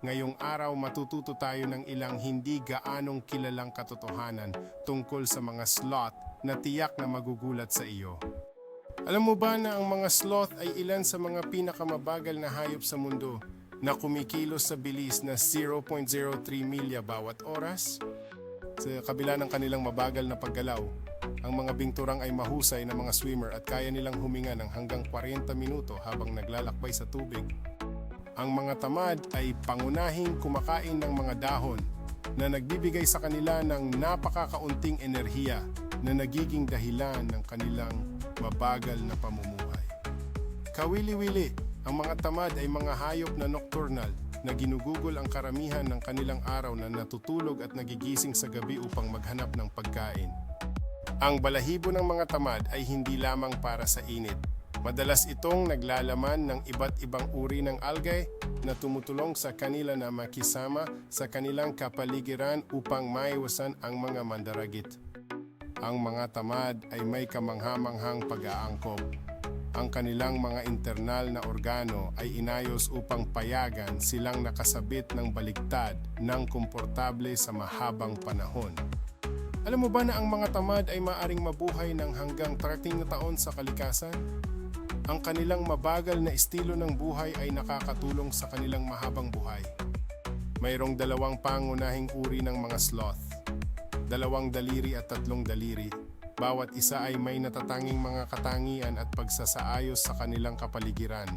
Ngayong araw matututo tayo ng ilang hindi gaanong kilalang katotohanan tungkol sa mga sloth na tiyak na magugulat sa iyo. Alam mo ba na ang mga sloth ay ilan sa mga pinakamabagal na hayop sa mundo na kumikilos sa bilis na 0.03 milya bawat oras? Sa kabila ng kanilang mabagal na paggalaw, ang mga bingturang ay mahusay na mga swimmer at kaya nilang huminga ng hanggang 40 minuto habang naglalakbay sa tubig. Ang mga tamad ay pangunahing kumakain ng mga dahon na nagbibigay sa kanila ng napakakaunting enerhiya na nagiging dahilan ng kanilang mabagal na pamumuhay. Kawili-wili, ang mga tamad ay mga hayop na nocturnal na ginugugol ang karamihan ng kanilang araw na natutulog at nagigising sa gabi upang maghanap ng pagkain. Ang balahibo ng mga tamad ay hindi lamang para sa init. Madalas itong naglalaman ng iba't ibang uri ng algae na tumutulong sa kanila na makisama sa kanilang kapaligiran upang maiwasan ang mga mandaragit. Ang mga tamad ay may kamangha-manghang pag-aangkop. Ang kanilang mga internal na organo ay inayos upang payagan silang nakasabit ng baligtad ng komportable sa mahabang panahon. Alam mo ba na ang mga tamad ay maaring mabuhay ng hanggang 30 na taon sa kalikasan? Ang kanilang mabagal na estilo ng buhay ay nakakatulong sa kanilang mahabang buhay. Mayroong dalawang pangunahing uri ng mga sloth, 2 daliri at 3 daliri. Bawat isa ay may natatanging mga katangian at pagsasaayos sa kanilang kapaligiran.